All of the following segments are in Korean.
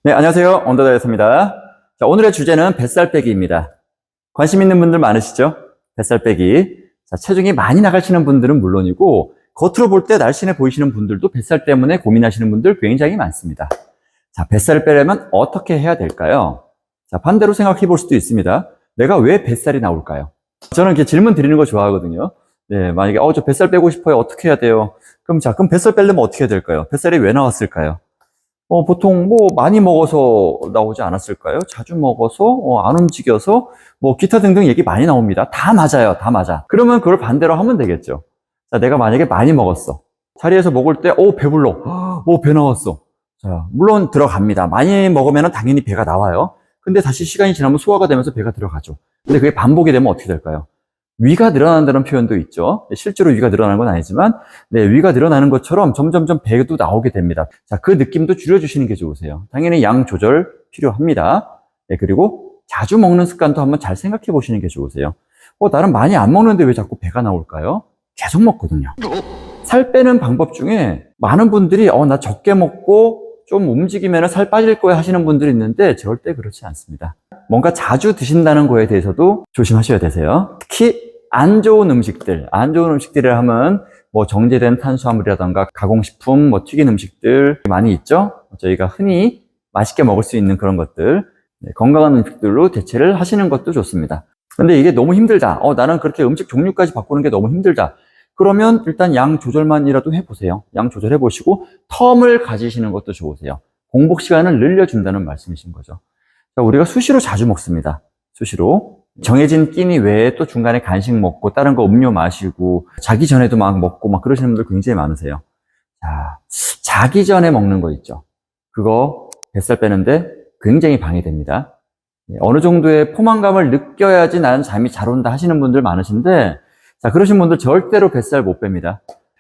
네, 안녕하세요. 언더다이어트입니다. 자, 오늘의 주제는 뱃살 빼기입니다. 관심 있는 분들 많으시죠? 뱃살 빼기. 자, 체중이 많이 나가시는 분들은 물론이고, 겉으로 볼 때 날씬해 보이시는 분들도 뱃살 때문에 고민하시는 분들 굉장히 많습니다. 자, 뱃살을 빼려면 어떻게 해야 될까요? 자, 반대로 생각해 볼 수도 있습니다. 내가 왜 뱃살이 나올까요? 저는 이렇게 질문 드리는 거 좋아하거든요. 네, 만약에, 저 뱃살 빼고 싶어요. 어떻게 해야 돼요? 그럼 뱃살 빼려면 어떻게 해야 될까요? 뱃살이 왜 나왔을까요? 보통 많이 먹어서 나오지 않았을까요? 자주 먹어서, 안 움직여서, 기타 등등 얘기 많이 나옵니다. 다 맞아요. 다 맞아. 그러면 그걸 반대로 하면 되겠죠. 자, 내가 만약에 많이 먹었어. 자리에서 먹을 때, 배불러. 배 나왔어. 자, 물론 들어갑니다. 많이 먹으면 당연히 배가 나와요. 근데 다시 시간이 지나면 소화가 되면서 배가 들어가죠. 근데 그게 반복이 되면 어떻게 될까요? 위가 늘어난다는 표현도 있죠. 실제로 위가 늘어나는 건 아니지만, 네, 위가 늘어나는 것처럼 점점점 배도 나오게 됩니다. 자, 그 느낌도 줄여주시는 게 좋으세요. 당연히 양 조절 필요합니다. 네, 그리고 자주 먹는 습관도 한번 잘 생각해 보시는 게 좋으세요. 나는 많이 안 먹는데 왜 자꾸 배가 나올까요? 계속 먹거든요. 살 빼는 방법 중에 많은 분들이, 나 적게 먹고 좀 움직이면 살 빠질 거야 하시는 분들이 있는데 절대 그렇지 않습니다. 뭔가 자주 드신다는 거에 대해서도 조심하셔야 되세요. 특히 안 좋은 음식들을 하면 정제된 탄수화물이라던가 가공식품, 튀긴 음식들 많이 있죠. 저희가 흔히 맛있게 먹을 수 있는 그런 것들, 건강한 음식들로 대체를 하시는 것도 좋습니다. 근데 이게 너무 힘들다. 나는 그렇게 음식 종류까지 바꾸는 게 너무 힘들다. 그러면 일단 양 조절만이라도 해보세요. 양 조절해 보시고 텀을 가지시는 것도 좋으세요. 공복 시간을 늘려준다는 말씀이신 거죠. 자, 우리가 수시로 자주 먹습니다. 수시로. 정해진 끼니 외에 또 중간에 간식 먹고 다른 거 음료 마시고 자기 전에도 막 먹고 막 그러시는 분들 굉장히 많으세요. 자, 자기 전에 먹는 거 있죠. 그거 뱃살 빼는데 굉장히 방해됩니다. 어느 정도의 포만감을 느껴야지 나는 잠이 잘 온다 하시는 분들 많으신데, 자, 그러신 분들 절대로 뱃살 못 뺍니다.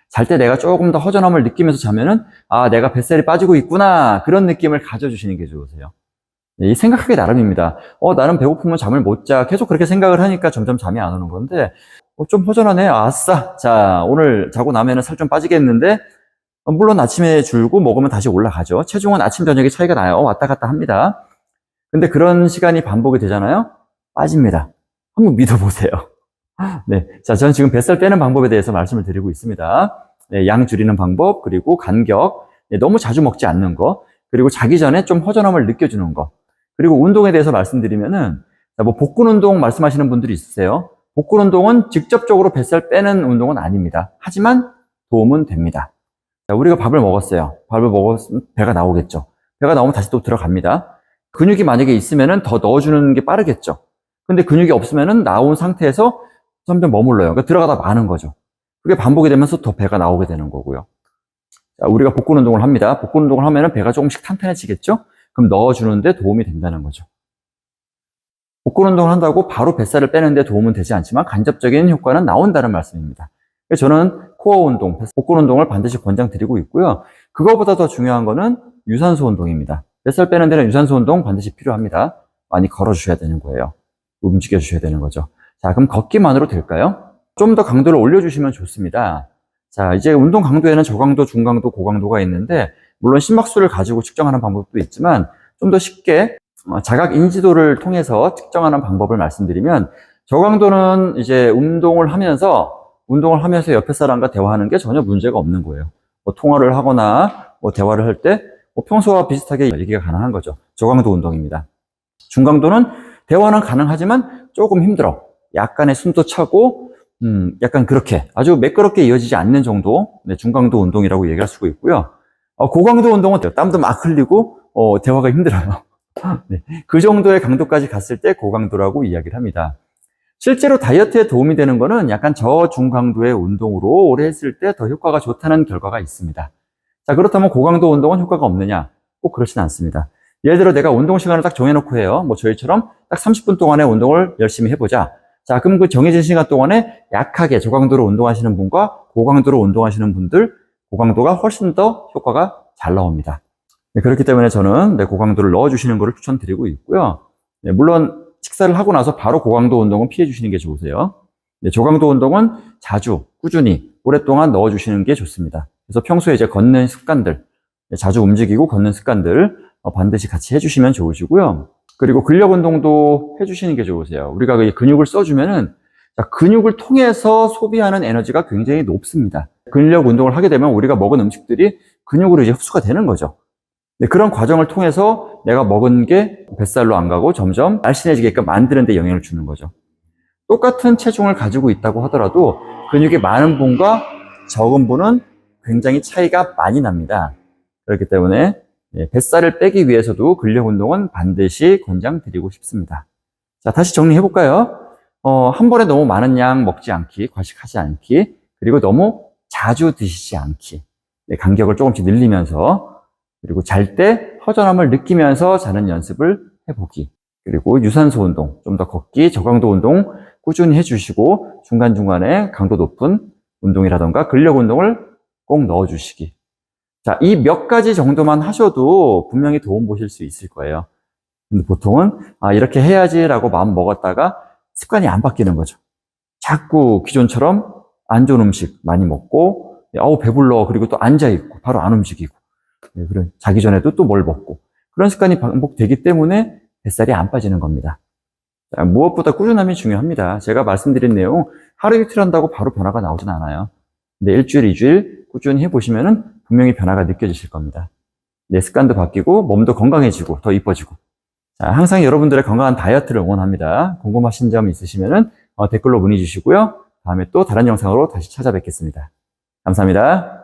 잘 때 내가 조금 더 허전함을 느끼면서 자면은, 내가 뱃살이 빠지고 있구나. 그런 느낌을 가져주시는 게 좋으세요. 이 생각하기 나름입니다. 나는 배고프면 잠을 못 자. 계속 그렇게 생각을 하니까 점점 잠이 안 오는 건데, 좀 허전하네. 아싸. 자, 오늘 자고 나면은 살 좀 빠지겠는데, 물론 아침에 줄고 먹으면 다시 올라가죠. 체중은 아침, 저녁에 차이가 나요. 왔다 갔다 합니다. 근데 그런 시간이 반복이 되잖아요? 빠집니다. 한번 믿어보세요. 네. 자, 저는 지금 뱃살 빼는 방법에 대해서 말씀을 드리고 있습니다. 네, 양 줄이는 방법, 그리고 간격, 너무 자주 먹지 않는 거, 그리고 자기 전에 좀 허전함을 느껴주는 거, 그리고 운동에 대해서 말씀드리면은, 복근 운동 말씀하시는 분들이 있으세요. 복근 운동은 직접적으로 뱃살 빼는 운동은 아닙니다. 하지만 도움은 됩니다. 자, 우리가 밥을 먹었어요. 밥을 먹었으면 배가 나오겠죠. 배가 나오면 다시 또 들어갑니다. 근육이 만약에 있으면은 더 넣어주는 게 빠르겠죠. 근데 근육이 없으면은 나온 상태에서 점점 머물러요. 그러니까 들어가다 마는 거죠. 그게 반복이 되면서 더 배가 나오게 되는 거고요. 자, 우리가 복근 운동을 합니다. 복근 운동을 하면은 배가 조금씩 탄탄해지겠죠? 그럼 넣어주는데 도움이 된다는 거죠. 복근 운동을 한다고 바로 뱃살을 빼는데 도움은 되지 않지만 간접적인 효과는 나온다는 말씀입니다. 그래서 저는 코어 운동, 복근 운동을 반드시 권장드리고 있고요. 그거보다 더 중요한 거는 유산소 운동입니다. 뱃살 빼는 데는 유산소 운동 반드시 필요합니다. 많이 걸어주셔야 되는 거예요. 움직여주셔야 되는 거죠. 자, 그럼 걷기만으로 될까요? 좀 더 강도를 올려주시면 좋습니다. 자, 이제 운동 강도에는 저강도, 중강도, 고강도가 있는데, 물론 심박수를 가지고 측정하는 방법도 있지만, 좀 더 쉽게 자각 인지도를 통해서 측정하는 방법을 말씀드리면, 저강도는 이제 운동을 하면서 옆에 사람과 대화하는 게 전혀 문제가 없는 거예요. 통화를 하거나, 대화를 할 때, 평소와 비슷하게 얘기가 가능한 거죠. 저강도 운동입니다. 중강도는 대화는 가능하지만 조금 힘들어. 약간의 숨도 차고, 약간 그렇게 아주 매끄럽게 이어지지 않는 정도, 네, 중강도 운동이라고 얘기할 수가 있고요. 고강도 운동은 땀도 막 흘리고, 대화가 힘들어요. 네, 그 정도의 강도까지 갔을 때 고강도라고 이야기를 합니다. 실제로 다이어트에 도움이 되는 거는 약간 저중강도의 운동으로 오래 했을 때 더 효과가 좋다는 결과가 있습니다. 자, 그렇다면 고강도 운동은 효과가 없느냐? 꼭 그렇진 않습니다. 예를 들어 내가 운동 시간을 딱 정해놓고 해요. 저희처럼 딱 30분 동안의 운동을 열심히 해보자. 자, 그럼 그 정해진 시간 동안에 약하게 저강도로 운동하시는 분과 고강도로 운동하시는 분들, 고강도가 훨씬 더 효과가 잘 나옵니다. 네, 그렇기 때문에 저는 고강도를 넣어주시는 것을 추천드리고 있고요. 네, 물론 식사를 하고 나서 바로 고강도 운동은 피해 주시는 게 좋으세요. 네, 저강도 운동은 자주, 꾸준히, 오랫동안 넣어주시는 게 좋습니다. 그래서 평소에 이제 걷는 습관들, 자주 움직이고 걷는 습관들, 반드시 같이 해주시면 좋으시고요. 그리고 근력 운동도 해주시는 게 좋으세요. 우리가 그 근육을 써주면은 근육을 통해서 소비하는 에너지가 굉장히 높습니다. 근력 운동을 하게 되면 우리가 먹은 음식들이 근육으로 이제 흡수가 되는 거죠. 그런 과정을 통해서 내가 먹은 게 뱃살로 안 가고 점점 날씬해지게끔 만드는 데 영향을 주는 거죠. 똑같은 체중을 가지고 있다고 하더라도 근육이 많은 분과 적은 분은 굉장히 차이가 많이 납니다. 그렇기 때문에 뱃살을 빼기 위해서도 근력 운동은 반드시 권장드리고 싶습니다. 자, 다시 정리해 볼까요? 한 번에 너무 많은 양 먹지 않기, 과식하지 않기, 그리고 너무 자주 드시지 않기. 간격을 조금씩 늘리면서, 그리고 잘 때 허전함을 느끼면서 자는 연습을 해보기. 그리고 유산소 운동, 좀 더 걷기, 저강도 운동 꾸준히 해주시고, 중간중간에 강도 높은 운동이라던가 근력 운동을 꼭 넣어주시기. 자, 이 몇 가지 정도만 하셔도 분명히 도움 보실 수 있을 거예요. 근데 보통은, 이렇게 해야지라고 마음 먹었다가 습관이 안 바뀌는 거죠. 자꾸 기존처럼 안 좋은 음식 많이 먹고, 배불러. 그리고 또 앉아있고, 바로 안 움직이고. 그래, 자기 전에도 또 뭘 먹고. 그런 습관이 반복되기 때문에 뱃살이 안 빠지는 겁니다. 자, 무엇보다 꾸준함이 중요합니다. 제가 말씀드린 내용 하루 이틀 한다고 바로 변화가 나오진 않아요. 근데 일주일, 이주일 꾸준히 해보시면은 분명히 변화가 느껴지실 겁니다. 내 습관도 바뀌고, 몸도 건강해지고, 더 이뻐지고. 자, 항상 여러분들의 건강한 다이어트를 응원합니다. 궁금하신 점 있으시면은 댓글로 문의 주시고요. 다음에 또 다른 영상으로 다시 찾아뵙겠습니다. 감사합니다.